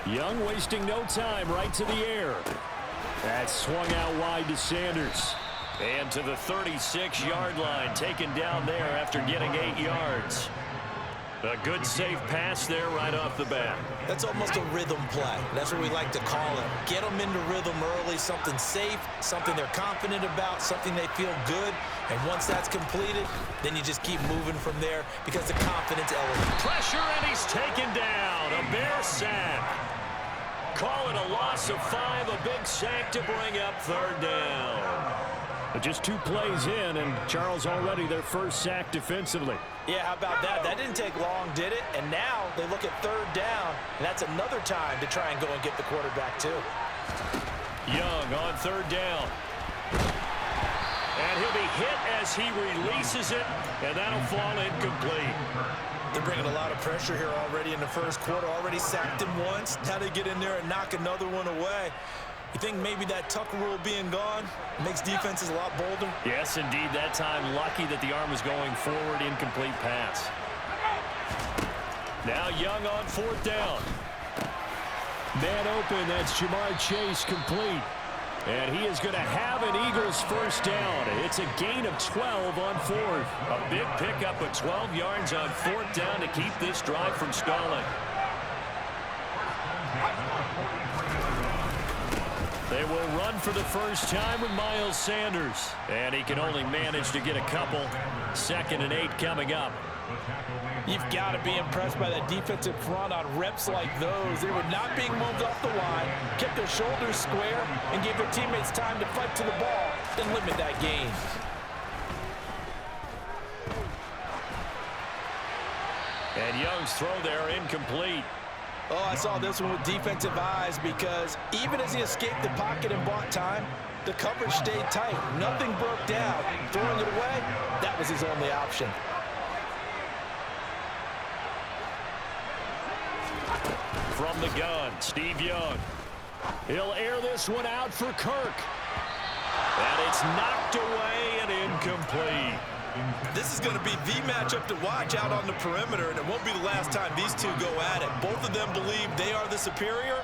Young wasting no time, right to the air. That swung out wide to Sanders. And to the 36-yard line, taken down there after getting 8 yards. A good safe pass there right off the bat. That's almost a rhythm play. That's what we like to call it. Get them into rhythm early, something safe, something they're confident about, something they feel good. And once that's completed, then you just keep moving from there because the confidence element. Pressure, and he's taken down. A Bear sack. Call it a loss of 5, a big sack to bring up 3rd down. But just 2 plays in, and Charles already their first sack defensively. Yeah, how about that? That didn't take long, did it? And now they look at 3rd down, and that's another time to try and go and get the quarterback too. Young on 3rd down. And he'll be hit as he releases it, and that'll fall incomplete. They're bringing a lot of pressure here already in the first quarter. Already sacked him once. Now they get in there and knock another one away. You think maybe that Tucker rule being gone makes defenses a lot bolder? Yes, indeed. That time, lucky that the arm was going forward. Incomplete pass. Now Young on 4th down. Man open. That's Jamar Chase complete. And he is going to have an Eagles first down. It's a gain of 12 on 4th. A big pickup of 12 yards on 4th down to keep this drive from stalling. They will run for the first time with Miles Sanders. And he can only manage to get a couple. 2nd and 8 coming up. You've got to be impressed by that defensive front on reps like those. They were not being moved off the line, kept their shoulders square, and gave their teammates time to fight to the ball and limit that gain. And Young's throw there incomplete. Oh, I saw this one with defensive eyes because even as he escaped the pocket and bought time, the coverage stayed tight. Nothing broke down. Throwing it away, that was his only option. From the gun, Steve Young. He'll air this one out for Kirk. And it's knocked away and incomplete. This is going to be the matchup to watch out on the perimeter, and it won't be the last time these two go at it. Both of them believe they are the superior.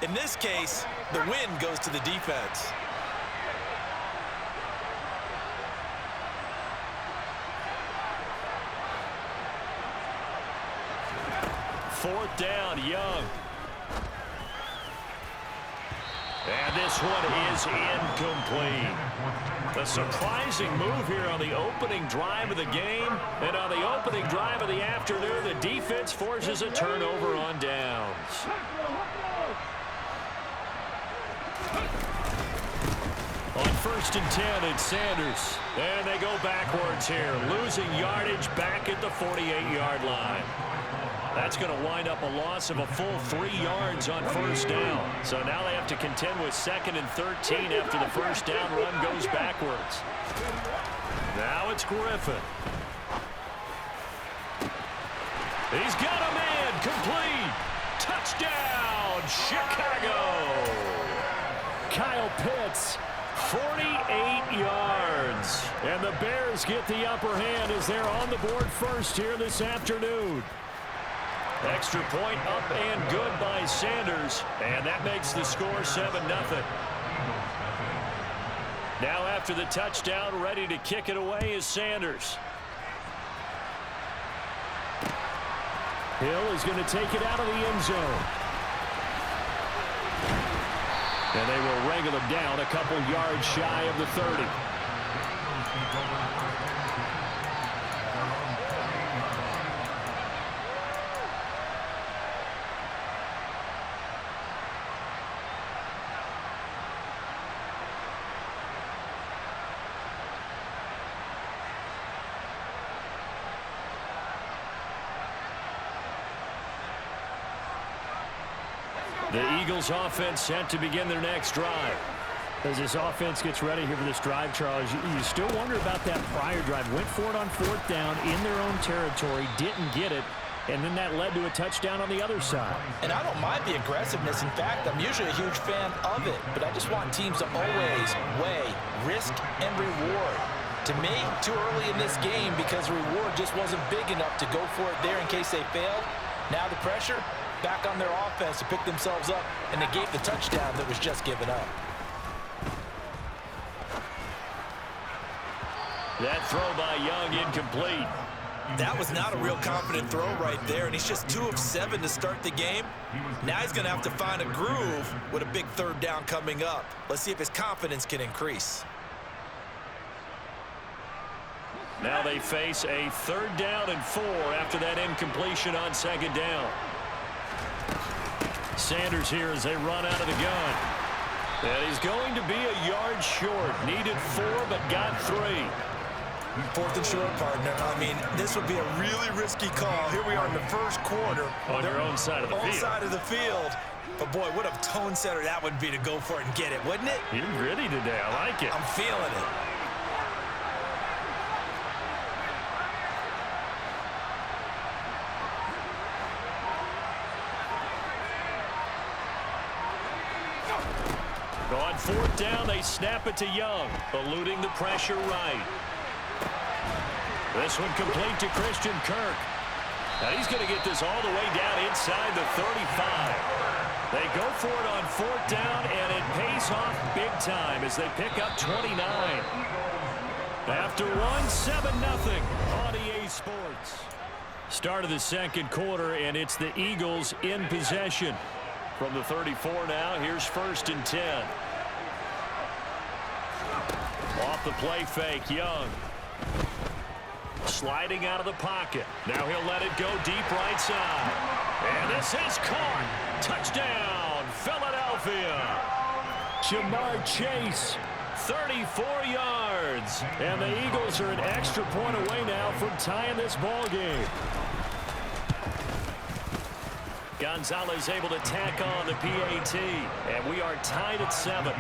In this case, the win goes to the defense. Fourth down, Young. And this one is incomplete. A surprising move here on the opening drive of the game. And on the opening drive of the afternoon, the defense forces a turnover on downs. On 1st and 10, it's Sanders. And they go backwards here, losing yardage back at the 48-yard line. That's going to wind up a loss of a full 3 yards on 1st down. So now they have to contend with 2nd and 13 after the 1st down run goes backwards. Now it's Griffin. He's got a man, complete. Touchdown, Chicago. Kyle Pitts, 48 yards. And the Bears get the upper hand as they're on the board first here this afternoon. Extra point up and good by Sanders. And that makes the score 7-0. Now after the touchdown, ready to kick it away is Sanders. Hill is going to take it out of the end zone. And they will wrangle him down a couple yards shy of the 30. The Eagles offense set to begin their next drive. As this offense gets ready here for this drive, Charles, you still wonder about that prior drive. Went for it on 4th down in their own territory, didn't get it, and then that led to a touchdown on the other side. And I don't mind the aggressiveness. In fact, I'm usually a huge fan of it, but I just want teams to always weigh risk and reward. To me, too early in this game because reward just wasn't big enough to go for it there in case they failed. Now the pressure back on their offense to pick themselves up and negate the touchdown that was just given up. That throw by Young incomplete. That was not a real confident throw right there, and he's just 2 of 7 to start the game. Now he's going to have to find a groove with a big third down coming up. Let's see if his confidence can increase. Now they face a 3rd down and 4 after that incompletion on 2nd down. Sanders here as they run out of the gun. And he's going to be a yard short. Needed 4, but got 3. 4th and short, partner. I mean, this would be a really risky call. Here we are in the first quarter. On your own side of the field. Side of the field. But, boy, what a tone setter that would be to go for it and get it, wouldn't it? You're ready today. I like it. I'm feeling it. On 4th down, they snap it to Young, eluding the pressure right. This one complete to Christian Kirk. Now he's going to get this all the way down inside the 35. They go for it on 4th down, and it pays off big time as they pick up 29. After one, 7-0 on EA Sports. Start of the second quarter, and it's the Eagles in possession. From the 34 now, here's 1st and 10. Off the play fake, Young. Sliding out of the pocket. Now he'll let it go deep right side. And this is caught. Touchdown, Philadelphia. Jamar Chase, 34 yards. And the Eagles are an extra point away now from tying this ball game. Gonzalez able to tack on the PAT. And we are tied at 7.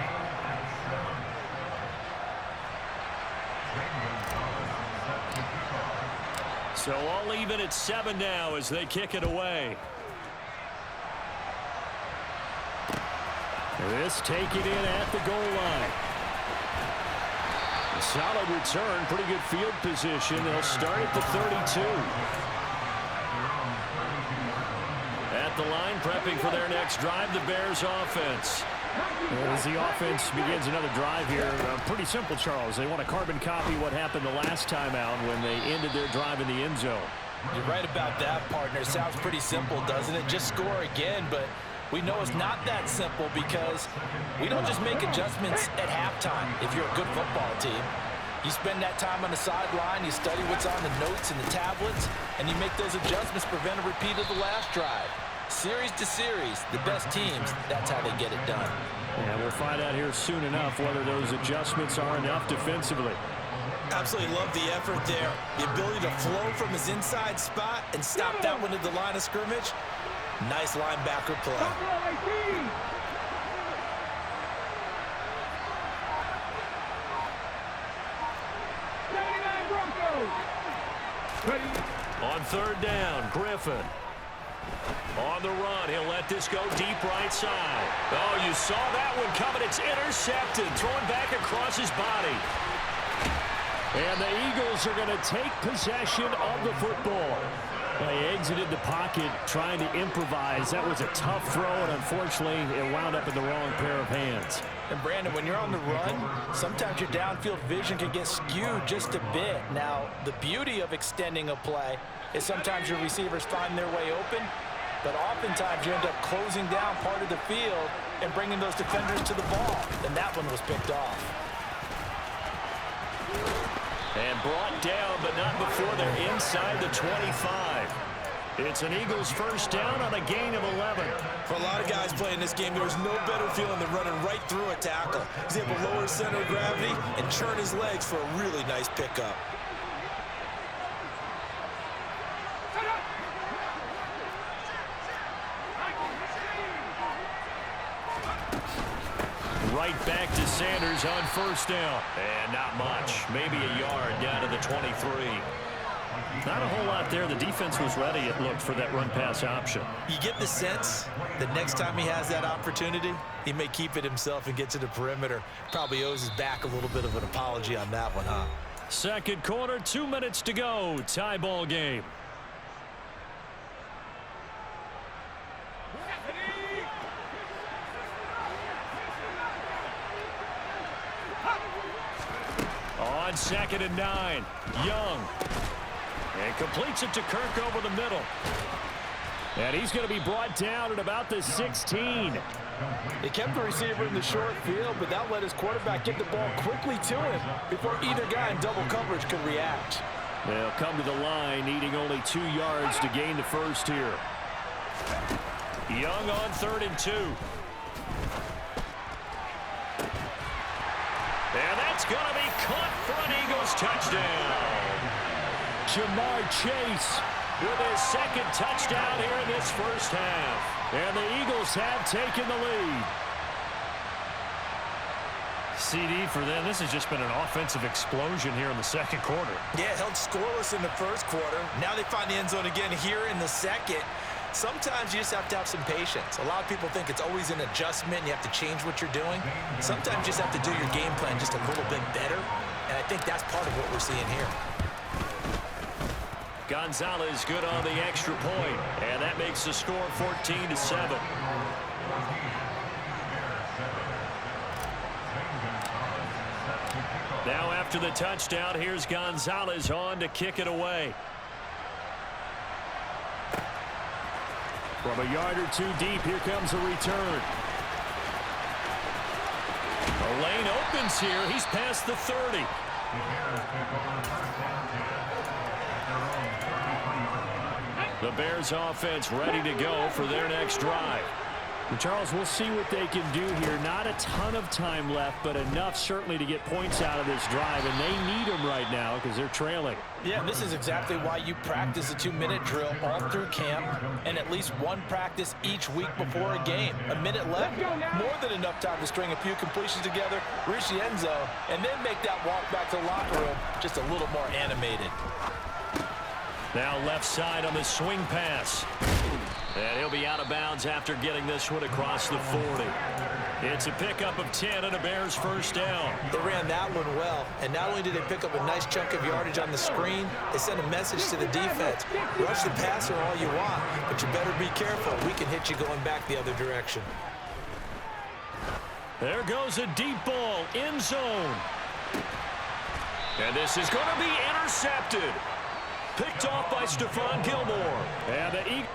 So all even at 7 now as they kick it away. This taken in at the goal line. A solid return, pretty good field position. They'll start at the 32. At the line, prepping for their next drive, the Bears offense. As the offense begins another drive here, pretty simple, Charles. They want to carbon copy what happened the last time out when they ended their drive in the end zone. You're right about that, partner. Sounds pretty simple, doesn't it? Just score again, but we know it's not that simple because we don't just make adjustments at halftime if you're a good football team. You spend that time on the sideline, you study what's on the notes and the tablets, and you make those adjustments to prevent a repeat of the last drive. Series to series, the best teams, that's how they get it done. And we'll find out here soon enough whether those adjustments are enough defensively. Absolutely love the effort there. The ability to flow from his inside spot and stop that one at the line of scrimmage. Nice linebacker play. On 3rd down, Griffin. On the run, he'll let this go deep right side. Oh, you saw that one coming. It's intercepted, thrown back across his body. And the Eagles are going to take possession of the football. They exited the pocket trying to improvise. That was a tough throw, and unfortunately, it wound up in the wrong pair of hands. And, Brandon, when you're on the run, sometimes your downfield vision can get skewed just a bit. Now, the beauty of extending a play is sometimes your receivers find their way open, but oftentimes you end up closing down part of the field and bringing those defenders to the ball. And that one was picked off. And brought down, but not before they're inside the 25. It's an Eagles 1st down on a gain of 11. For a lot of guys playing this game, there was no better feeling than running right through a tackle. He's able to lower his center of gravity and churn his legs for a really nice pickup. Right back to Sanders on 1st down. And not much. Maybe a yard down to the 23. Not a whole lot there. The defense was ready, it looked, for that run-pass option. You get the sense that next time he has that opportunity, he may keep it himself and get to the perimeter. Probably owes his back a little bit of an apology on that one, huh? Second quarter, 2 minutes to go. Tie ball game. on 2nd and 9. Young. And completes it to Kirk over the middle. And he's going to be brought down at about the 16. He kept the receiver in the short field, but that let his quarterback get the ball quickly to him before either guy in double coverage could react. They'll come to the line, needing only 2 yards to gain the first here. Young on 3rd and 2. And that's going to be caught for an Eagles touchdown. Jamar Chase with his 2nd touchdown here in this first half. And the Eagles have taken the lead. CD for them, this has just been an offensive explosion here in the 2nd quarter. Yeah, held scoreless in the 1st quarter. Now they find the end zone again here in the 2nd. Sometimes you just have to have some patience. A lot of people think it's always an adjustment. You have to change what you're doing. Sometimes you just have to do your game plan just a little bit better. And I think that's part of what we're seeing here. Gonzalez good on the extra point. And that makes the score 14-7. Now after the touchdown, here's Gonzalez on to kick it away. From a yard or 2 deep, here comes a return. The lane opens here. He's past the 30. The Bears offense ready to go for their next drive. And Charles, we'll see what they can do here. Not a ton of time left, but enough certainly to get points out of this drive, and they need them right now because they're trailing. Yeah, this is exactly why you practice a 2-minute drill all through camp and at least one practice each week before a game. A minute left, more than enough time to string a few completions together, reach the end zone, and then make that walk back to the locker room just a little more animated. Now left side on the swing pass. And he'll be out of bounds after getting this one across the 40. It's a pickup of 10 and a Bears first down. They ran that one well, and not only did they pick up a nice chunk of yardage on the screen, they sent a message to the defense. Rush the passer all you want, but you better be careful. We can hit you going back the other direction. There goes a deep ball, end zone. And this is going to be intercepted. Picked off by Stephon Gilmore. And the Eagles.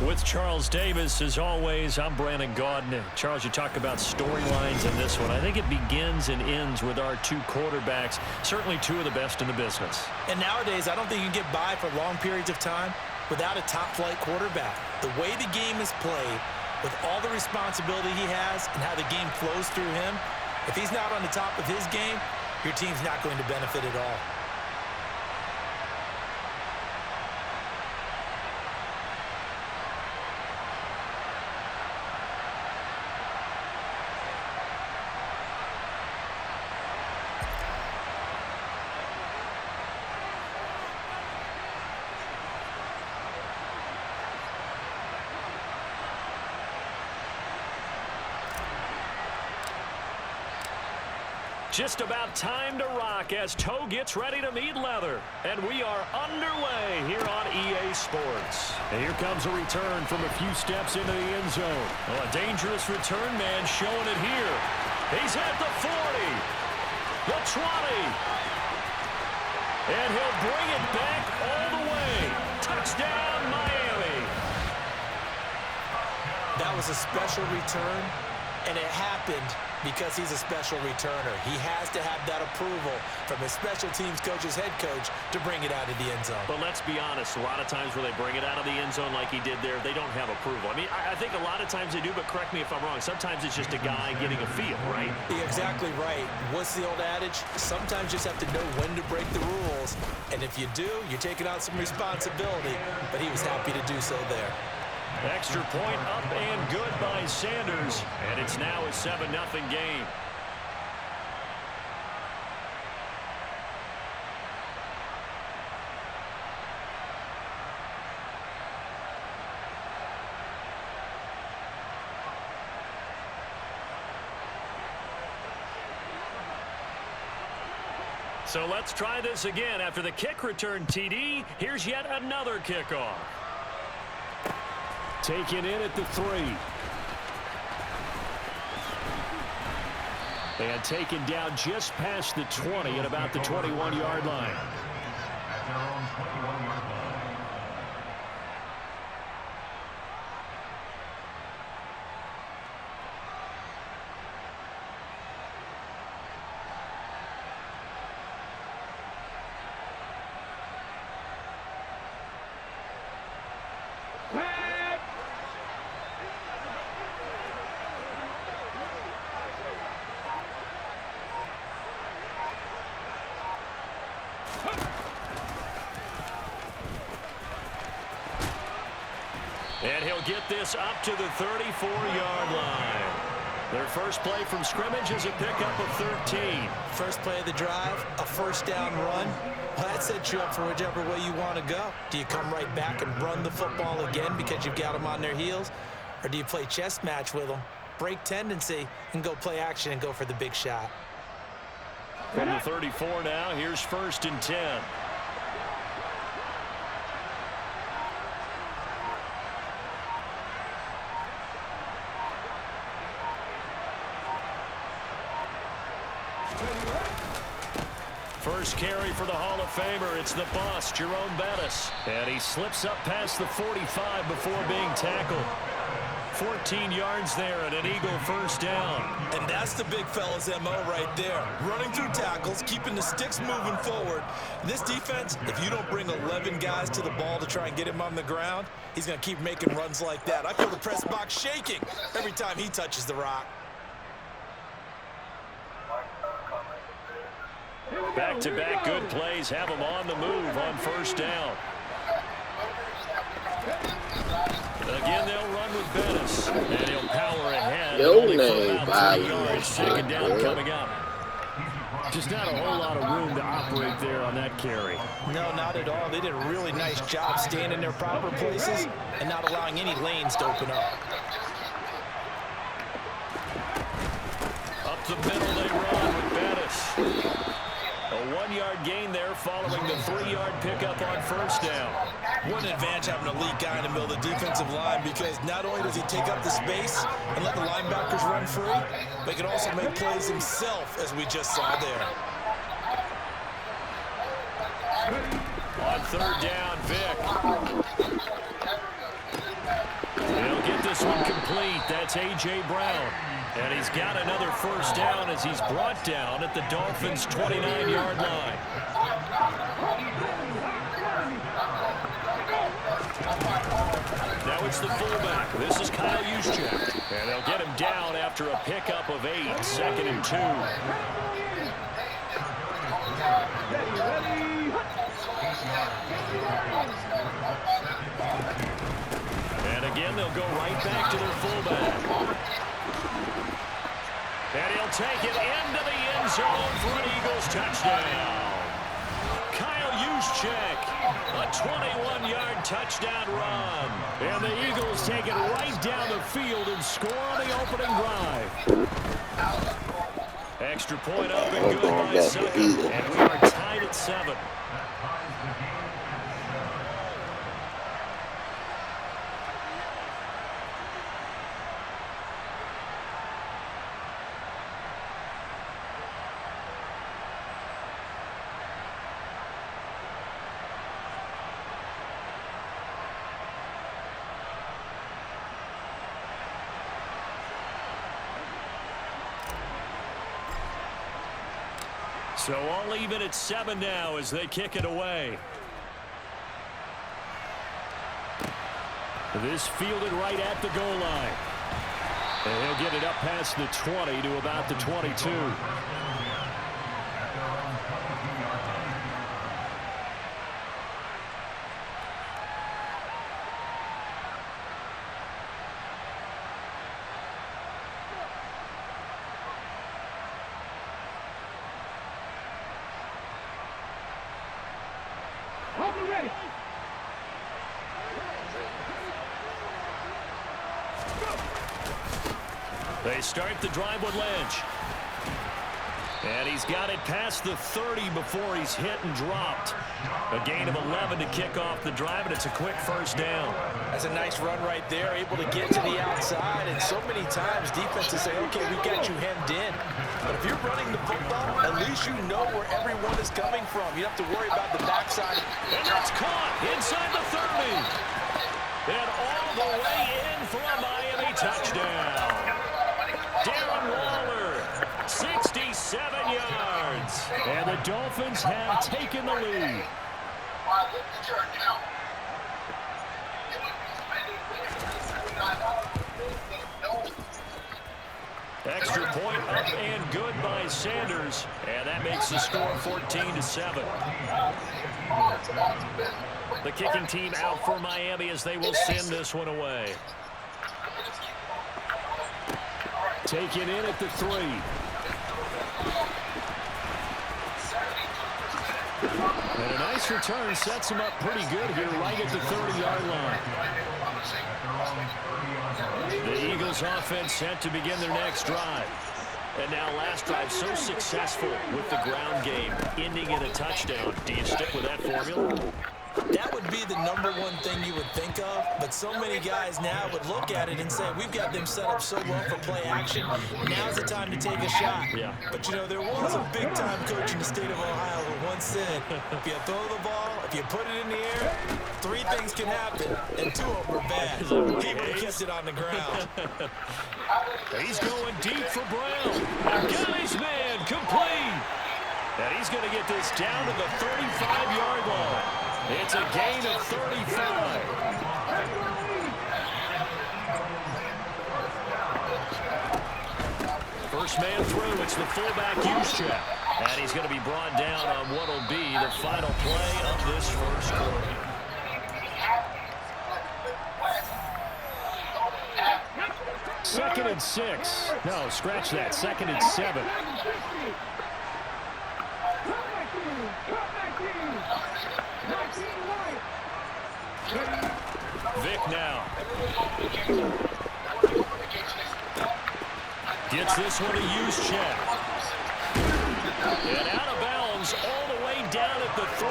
With Charles Davis, as always, I'm Brandon Gaudin. Charles, you talk about storylines in this one. I think it begins and ends with our two quarterbacks, certainly two of the best in the business. And nowadays, I don't think you can get by for long periods of time without a top-flight quarterback. The way the game is played, with all the responsibility he has and how the game flows through him, if he's not on the top of his game, your team's not going to benefit at all. Just about time to rock as toe gets ready to meet leather. And we are underway here on EA Sports. And here comes a return from a few steps into the end zone. Oh, a dangerous return man showing it here. He's at the 40, the 20. And he'll bring it back all the way. Touchdown, Miami. That was a special return, and it happened Because he's a special returner. He has to have that approval from his special teams coach's head coach to bring it out of the end zone. But let's be honest, a lot of times when they bring it out of the end zone like he did there, they don't have approval. I mean, I think a lot of times they do, but correct me if I'm wrong. Sometimes it's just a guy getting a feel, right? You're exactly right. What's the old adage? Sometimes you just have to know when to break the rules. And if you do, you're taking out some responsibility. But he was happy to do so there. Extra point up and good by Sanders. And it's now a 7-0 game. So let's try this again. After the kick return TD, here's yet another kickoff. Taken in at the 3. And taken down just past the 20 at about the 21-yard line. And he'll get this up to the 34-yard line. Their first play from scrimmage is a pickup of 13. First play of the drive, a first down run. Well, that sets you up for whichever way you want to go. Do you come right back and run the football again because you've got them on their heels? Or do you play chess match with them, break tendency, and go play action and go for the big shot? From the 34 now, here's 1st and 10. First carry for the Hall of Famer. It's the boss, Jerome Bettis. And he slips up past the 45 before being tackled. 14 yards there and an Eagle first down. And that's the big fella's MO right there. Running through tackles, keeping the sticks moving forward. This defense, if you don't bring 11 guys to the ball to try and get him on the ground, he's going to keep making runs like that. I feel the press box shaking every time he touches the rock. Back-to-back good plays have him on the move on first down. Again, they'll run with Bettis. And he'll power ahead. Only for about 3 yards. Second down coming up. Just not a whole lot of room to operate there on that carry. No, not at all. They did a really nice job staying in their proper places and not allowing any lanes to open up. Up the middle they run with Bettis. A 1-yard gain there following the 3-yard pickup on first down. What an advantage having an elite guy in the middle of the defensive line, because not only does he take up the space and let the linebackers run free, but he can also make plays himself, as we just saw there. On third down, Vic. They'll get this one complete. That's A.J. Brown. And he's got another first down as he's brought down at the Dolphins' 29-yard line. Now it's the fullback. This is Kyle Juszczyk. And they'll get him down after a pickup of 8, 2nd and 2. And again, they'll go right back to their fullback. And he'll take it into the end zone for an Eagles touchdown. Kyle Juszczyk, a 21-yard touchdown run. And the Eagles take it right down the field and score on the opening drive. Extra point up and good by Sucker. And we are tied at 7. So all even at 7 now as they kick it away. This fielded right at the goal line. And he'll get it up past the 20 to about the 22. Ready. They start the drive with Lynch. And he's got it past the 30 before he's hit and dropped. A gain of 11 to kick off the drive, and it's a quick first down. That's a nice run right there, able to get to the outside. And so many times defenses say, okay, we got you hemmed in. But if you're running the football, at least you know where everyone is coming from. You don't have to worry about the backside. And that's caught inside the 30. And all the way in for a Miami touchdown. Darren Waller, 67 yards. And the Dolphins have taken the lead. Extra point up and good by Sanders. And that makes the score 14-7. The kicking team out for Miami as they will send this one away. Take it in at the 3. And a nice return sets him up pretty good here right at the 30-yard line. The Eagles offense set to begin their next drive. And now last drive so successful with the ground game, ending in a touchdown. Do you stick with that formula? That would be the #1 thing you would think of, but so many guys now would look at it and say, we've got them set up so well for play action. Now's the time to take a shot. Yeah. But, you know, there was a big-time coach in the state of Ohio who once said, if you throw the ball, if you put it in the air, 3 things can happen, and 2 of them are bad. He would have kept it on the ground. He's going deep for Brown. Guy's man complete. And he's going to get this down to the 35-yard line. It's a gain of 35. First man through, it's the fullback Juszczyk. And he's going to be brought down on what will be the final play of this first quarter. Second and 6. No, scratch that. Second and 7. Vic now. Gets this one to Juszczyk. And out of bounds all the way down at the 3.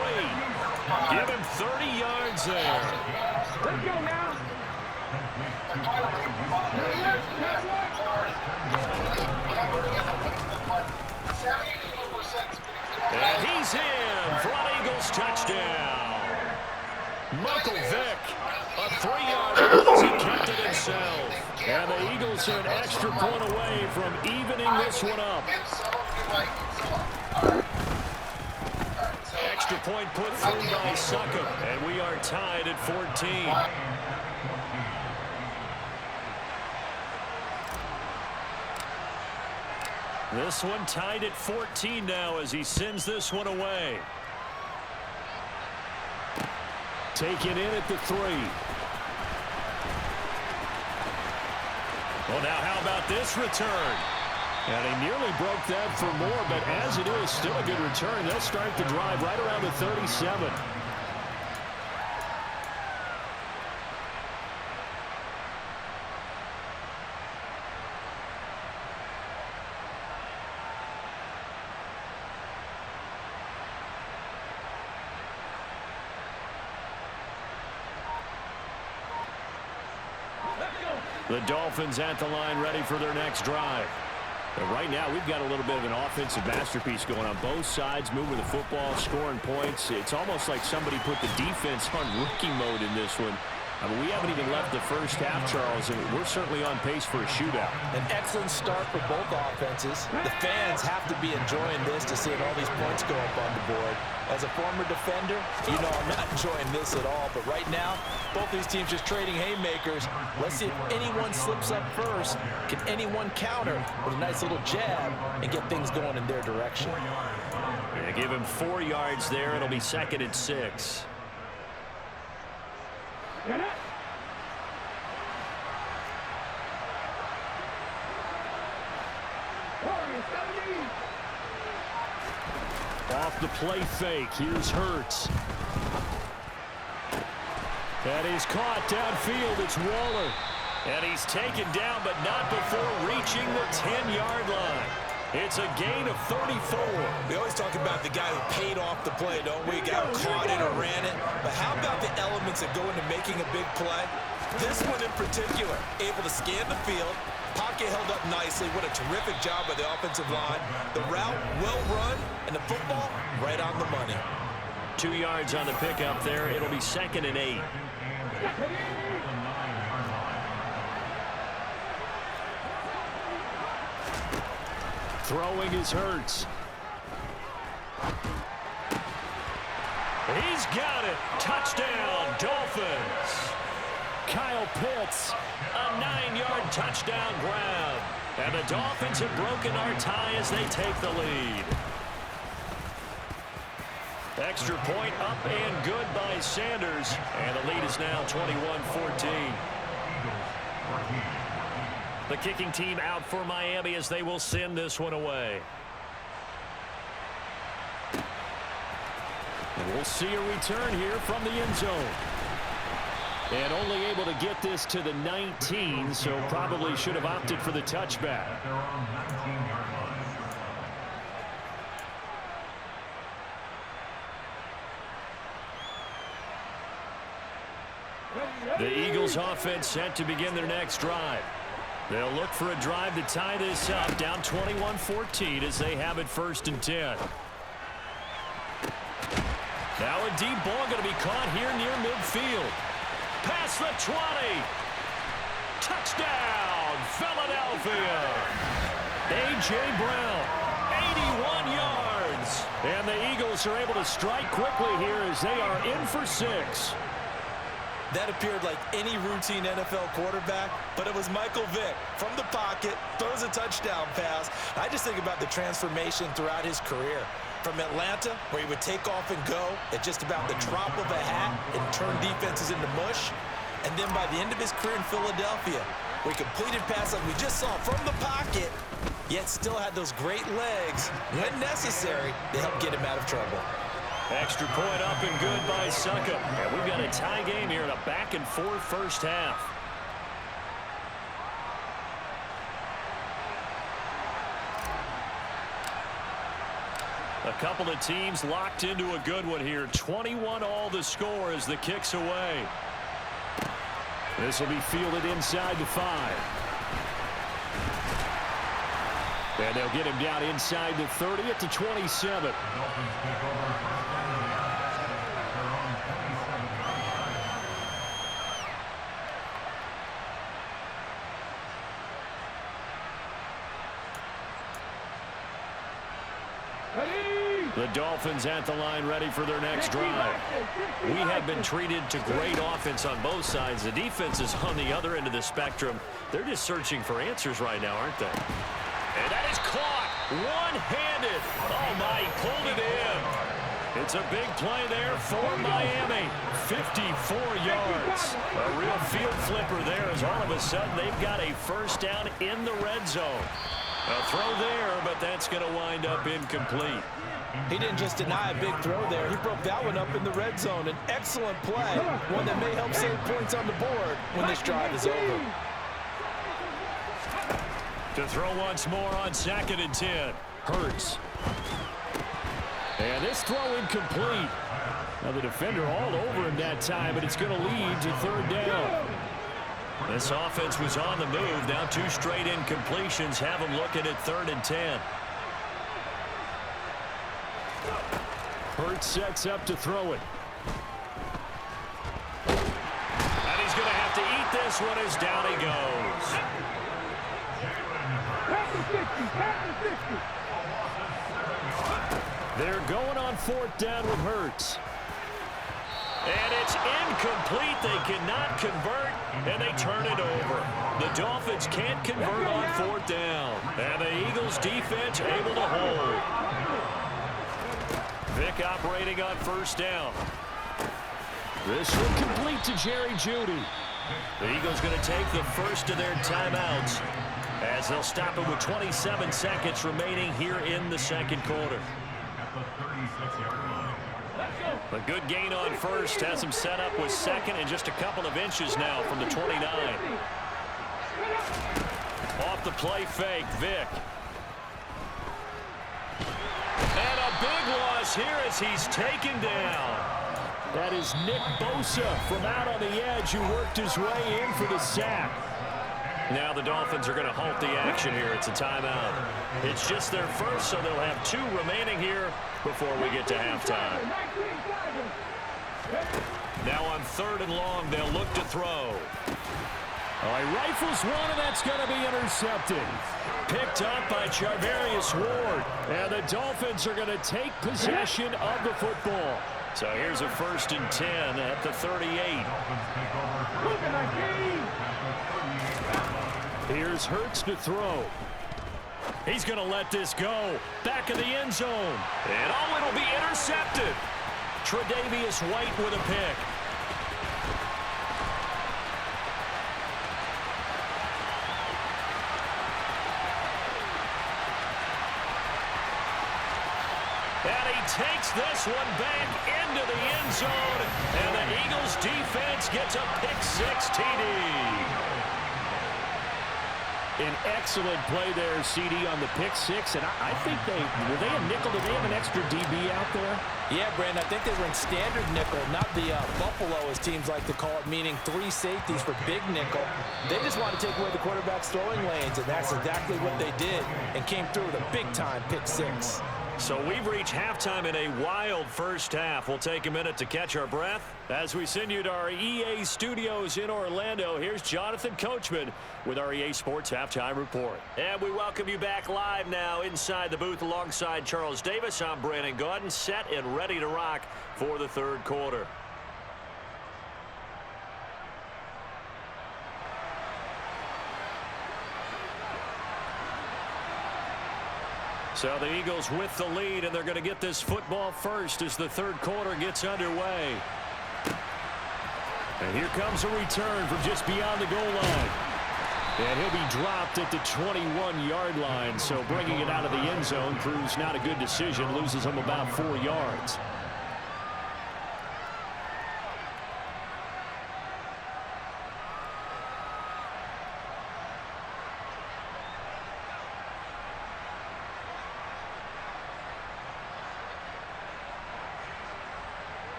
Give him 30 yards there. Let's go now. And he's in for an Eagles touchdown. Michael Vick, a 3-yard run as he kept it himself. And the Eagles are an extra point away from evening this one up. Extra point put through by Succop, and we are tied at 14. This one tied at 14 now as he sends this one away. Take it in at the 3. Well, now how about this return? And he nearly broke that for more, but as it is, still a good return. They'll start the drive right around the 37. The Dolphins at the line ready for their next drive. And right now, we've got a little bit of an offensive masterpiece going on. Both sides moving the football, scoring points. It's almost like somebody put the defense on rookie mode in this one. I mean, we haven't even left the first half, Charles, and we're certainly on pace for a shootout. An excellent start for both offenses. The fans have to be enjoying this to seeing all these points go up on the board. As a former defender, you know I'm not enjoying this at all. But right now, both these teams just trading haymakers. Let's see if anyone slips up first. Can anyone counter with a nice little jab and get things going in their direction? Yeah, give him 4 yards there. It'll be 2nd and 6. Off the play fake. Here's Hurts. That is caught downfield. It's Waller. And he's taken down, but not before reaching the 10-yard line. It's a gain of 34. We always talk about the guy who paid off the play, don't we? A guy who caught it or ran it. But how about the elements that go into making a big play? This one in particular, able to scan the field, pocket held up nicely. What a terrific job by the offensive line. The route well run, and the football right on the money. 2 yards on the pickup there. It'll be 2nd and 8. Throwing is Hurts. He's got it. Touchdown, Dolphins. Kyle Pitts, a 9-yard touchdown grab. And the Dolphins have broken our tie as they take the lead. Extra point up and good by Sanders. And the lead is now 21-14. The kicking team out for Miami as they will send this one away. And we'll see a return here from the end zone. And only able to get this to the 19, so probably should have opted for the touchback. The Eagles offense set to begin their next drive. They'll look for a drive to tie this up, down 21-14 as they have it 1st and 10. Now a deep ball going to be caught here near midfield. Past the 20. Touchdown, Philadelphia. A.J. Brown, 81 yards. And the Eagles are able to strike quickly here as they are in for 6. That appeared like any routine NFL quarterback, but it was Michael Vick from the pocket, throws a touchdown pass. I just think about the transformation throughout his career. From Atlanta, where he would take off and go at just about the drop of a hat and turn defenses into mush. And then by the end of his career in Philadelphia, where he completed passes like we just saw from the pocket, yet still had those great legs. When necessary, they helped get him out of trouble. Extra point up and good by Suckup. And we've got a tie game here in a back-and-forth first half. A couple of teams locked into a good one here. 21-all the score as the kick's away. This will be fielded inside the 5. And they'll get him down inside the 30 at the 27. The Dolphins at the line ready for their next drive. We have been treated to great offense on both sides. The defense is on the other end of the spectrum. They're just searching for answers right now, aren't they? And that is caught one-handed. Oh, my, he pulled it in. It's a big play there for Miami. 54 yards. A real field flipper there as all of a sudden they've got a first down in the red zone. A throw there, but that's going to wind up incomplete. He didn't just deny a big throw there. He broke that one up in the red zone. An excellent play, one that may help save points on the board when this drive is over. To throw once more on 2nd and 10. Hurts. And this throw incomplete. Now the defender all over him that time, but it's going to lead to 3rd down. This offense was on the move. Now 2 straight incompletions have them looking at 3rd and 10. Hurts sets up to throw it. And he's to eat this one as down he goes. They're going on 4th down with Hurts. And it's incomplete. They cannot convert, and they turn it over. The Dolphins can't convert on 4th down. And the Eagles defense able to hold. Vick operating on 1st down. This one complete to Jerry Jeudy. The Eagles going to take the first of their timeouts as they'll stop it with 27 seconds remaining here in the 2nd quarter. A good gain on 1st has him set up with 2nd and just a couple of inches now from the 29. Off the play fake, Vick. And a big loss here as he's taken down. That is Nick Bosa from out on the edge who worked his way in for the sack. Now the Dolphins are going to halt the action here. It's a timeout. It's just their first, so they'll have 2 remaining here before we get to halftime. Now on 3rd and long, they'll look to throw. All right, rifles one, and that's going to be intercepted. Picked up by Charvarius Ward. And the Dolphins are going to take possession of the football. So here's a 1st and 10 at the 38. Here's Hurts to throw. He's going to let this go. Back of the end zone. And it'll be intercepted. Tre'Davious White with a pick. And he takes this one back into the end zone. And the Eagles defense gets a pick-6 TD. An excellent play there, CD, on the pick-6. And I think were they a nickel? Did they have an extra DB out there? Yeah, Brandon, I think they were in standard nickel, not the Buffalo, as teams like to call it, meaning 3 safeties for big nickel. They just want to take away the quarterback's throwing lanes, and that's exactly what they did, and came through with a big-time pick-6. So we've reached halftime in a wild first half. We'll take a minute to catch our breath as we send you to our EA studios in Orlando. Here's Jonathan Coachman with our EA Sports Halftime Report. And we welcome you back live now inside the booth alongside Charles Davis. I'm Brandon Gaudin, set and ready to rock for the 3rd quarter. So the Eagles with the lead, and they're going to get this football first as the 3rd quarter gets underway. And here comes a return from just beyond the goal line. And he'll be dropped at the 21-yard line. So bringing it out of the end zone proves not a good decision. Loses him about 4 yards.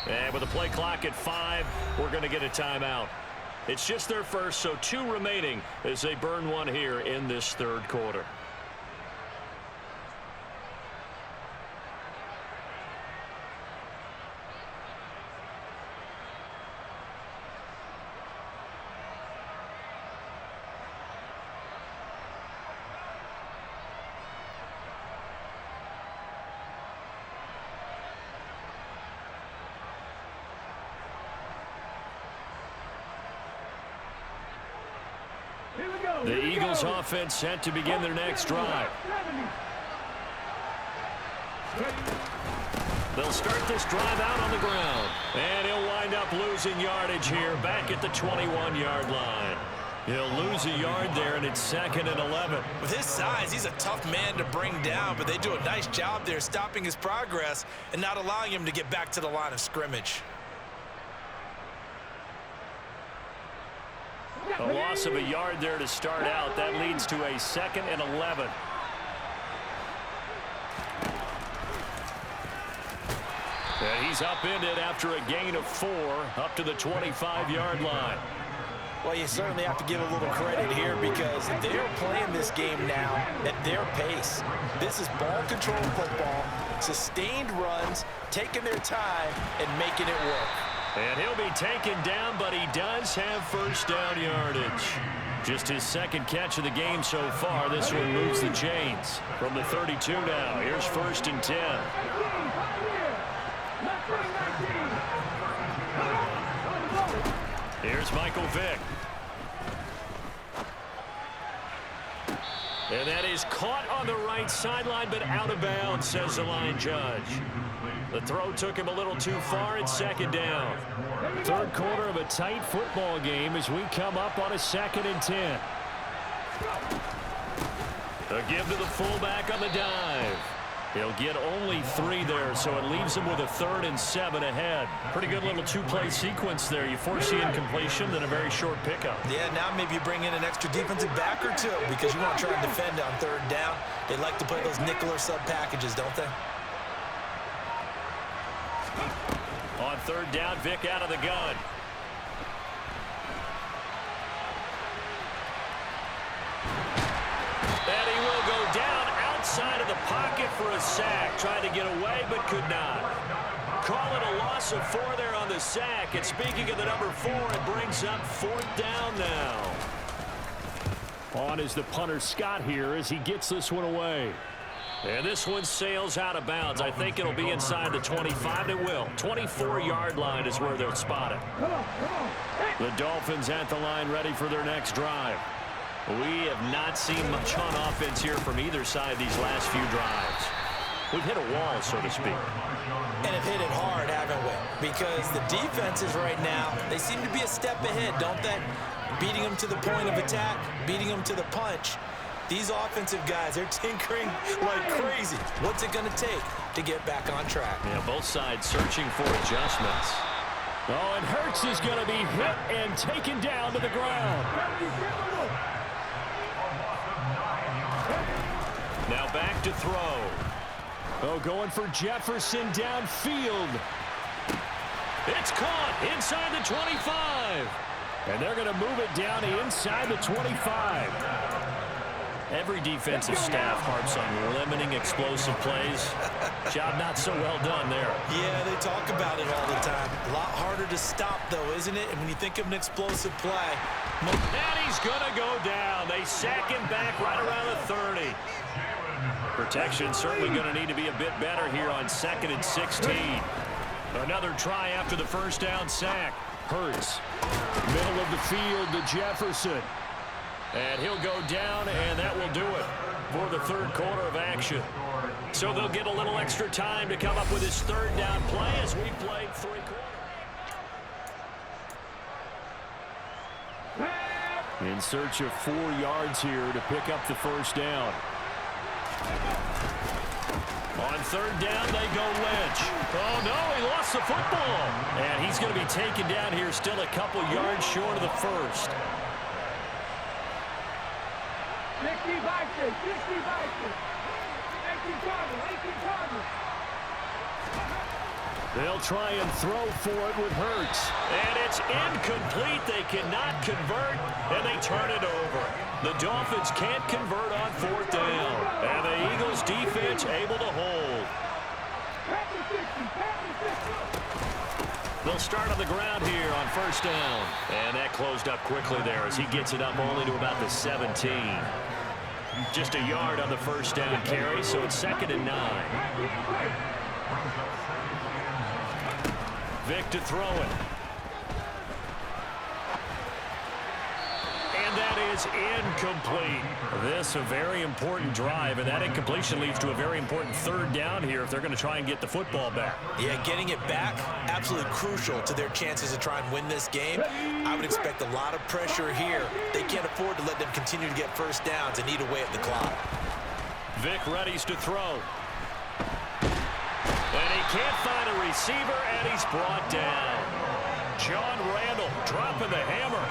And with the play clock at 5, we're going to get a timeout. It's just their first, so 2 remaining as they burn one here in this 3rd quarter. The Eagles offense set to begin their next drive. They'll start this drive out on the ground. And he'll wind up losing yardage here back at the 21-yard line. He'll lose a yard there, and it's 2nd and 11. With his size, he's a tough man to bring down, but they do a nice job there stopping his progress and not allowing him to get back to the line of scrimmage. A loss of a yard there to start out. That leads to a 2nd and 11. And he's upended after a gain of 4 up to the 25-yard line. Well, you certainly have to give a little credit here because they're playing this game now at their pace. This is ball control football. sustained runs, taking their time, and making it work. And he'll be taken down, but he does have first down yardage. Just his second catch of the game so far. This one moves the chains. From the 32 now, here's 1st and 10. Here's Michael Vick. And that is caught on the right sideline, but out of bounds, says the line judge. The throw took him a little too far. It's 2nd down. Third quarter of a tight football game as we come up on a 2nd and 10. A give to the fullback on the dive. He'll get only 3 there, so it leaves him with a 3rd and 7 ahead. Pretty good little 2-play sequence there. You force the incompletion, then a very short pickup. Yeah, now maybe you bring in an extra defensive back or 2 because you want to try and defend on 3rd down. They like to play those nickel or sub packages, don't they? On 3rd down, Vick out of the gun. And he will go down outside of the pocket for a sack. Tried to get away, but could not. Call it a loss of 4 there on the sack. And speaking of the number 4, it brings up 4th down now. On is the punter Scott here as he gets this one away. And this one sails out of bounds. I think it'll be inside the 25. It will. 24-yard line is where they'll spot it. The Dolphins at the line ready for their next drive. We have not seen much on offense here from either side these last few drives. We've hit a wall, so to speak. And have hit it hard, haven't we? Because the defenses right now, they seem to be a step ahead, don't they? Beating them to the point of attack, beating them to the punch. These offensive guys, they're tinkering like crazy. What's it going to take to get back on track? Yeah, both sides searching for adjustments. Oh, and Hurts is going to be hit and taken down to the ground. Now back to throw. Oh, going for Jefferson downfield. It's caught inside the 25. And they're going to move it down inside the 25. Every defensive staff harps on limiting explosive plays. Job not so well done there. Yeah, they talk about it all the time. A lot harder to stop, though, isn't it? And when you think of an explosive play. And he's going to go down. They sack him back right around the 30. Protection certainly going to need to be a bit better here on 2nd and 16. Another try after the first down sack. Hurts. Middle of the field to Jefferson. And he'll go down, and that will do it for the 3rd quarter of action. So they'll get a little extra time to come up with his 3rd down play as we played 3 quarters. In search of 4 yards here to pick up the first down. On 3rd down, they go Lynch. Oh, no, he lost the football. And he's going to be taken down here still a couple yards short of the first. 60 Vikings, 60 Vikings. 18 targets. They'll try and throw for it with Hurts. And it's incomplete. They cannot convert, and they turn it over. The Dolphins can't convert on 4th down. And the Eagles defense able to hold. They'll start on the ground here on 1st down. And that closed up quickly there as he gets it up only to about the 17. Just a yard on the first down carry, so it's 2nd and 9. Vick to throw it. And that is incomplete. This a very important drive, and that incompletion leads to a very important 3rd down here if they're going to try and get the football back. Yeah, getting it back, absolutely crucial to their chances to try and win this game. I would expect a lot of pressure here. They can't afford to let them continue to get first downs and eat away at the clock. Vick readies to throw. And he can't find a receiver, and he's brought down. John Randall dropping the hammer.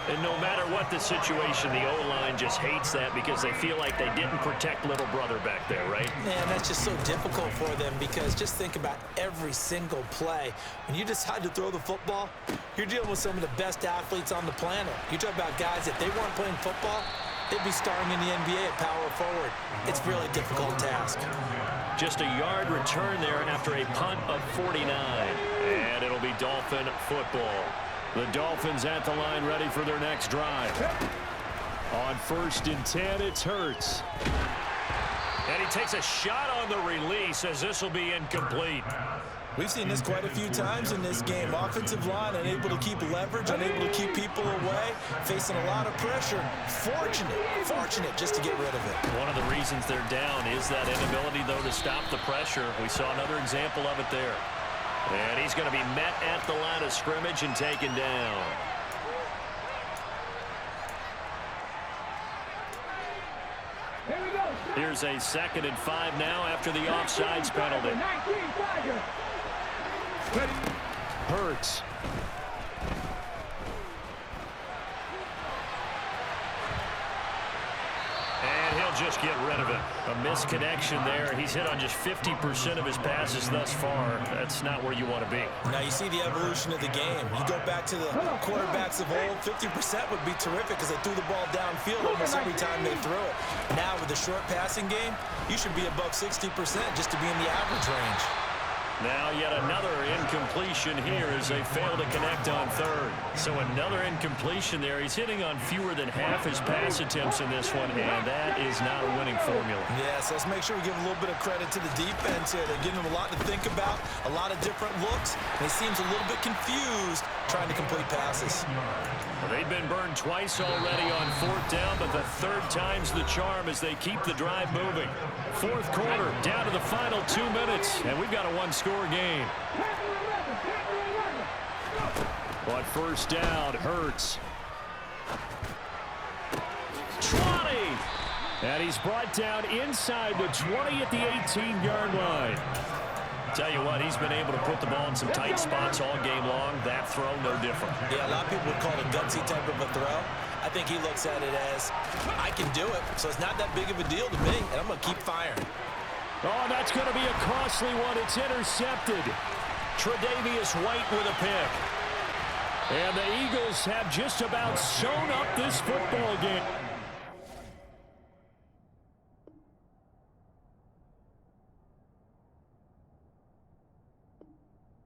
And no matter what the situation, the O-line just hates that because they feel like they didn't protect little brother back there, right? Man, that's just so difficult for them because just think about every single play. When you decide to throw the football, you're dealing with some of the best athletes on the planet. You talk about guys, if they weren't playing football, It'd be starring in the NBA at power forward. It's a really difficult task. Just a yard return there after a punt of 49. And it'll be Dolphin football. The Dolphins at the line ready for their next drive. On 1st and 10, it's Hurts. And he takes a shot on the release as this will be incomplete. We've seen this quite a few times in this game. Offensive line unable to keep leverage, unable to keep people away, facing a lot of pressure. Fortunate just to get rid of it. One of the reasons they're down is that inability, though, to stop the pressure. We saw another example of it there. And he's going to be met at the line of scrimmage and taken down. Here's a 2nd and 5 now after the offsides penalty. Hurts. And he'll just get rid of it. A misconnection there. He's hit on just 50% of his passes thus far. That's not where you want to be. Now you see the evolution of the game. You go back to the quarterbacks of old, 50% would be terrific because they threw the ball downfield almost every time they threw it. Now with the short passing game, you should be above 60% just to be in the average range. Now yet another incompletion here as they fail to connect on 3rd. So another incompletion there. He's hitting on fewer than half his pass attempts in this one, and that is not a winning formula. Yeah, so let's make sure we give a little bit of credit to the defense here. They're giving them a lot to think about, a lot of different looks, and he seems a little bit confused trying to complete passes. Well, they've been burned twice already on 4th down, but the 3rd time's the charm as they keep the drive moving. 4th quarter, down to the final 2 minutes, and we've got a one-score game. But 1st down, Hurts. 20! And he's brought down inside the 20 at the 18-yard line. Tell you what, he's been able to put the ball in some tight spots all game long. That throw, no different. Yeah, a lot of people would call it a gutsy type of a throw. I think he looks at it as, I can do it, so it's not that big of a deal to me, and I'm going to keep firing. Oh, that's going to be a costly one. It's intercepted. Tre'Davious White with a pick. And the Eagles have just about sewn up this football game.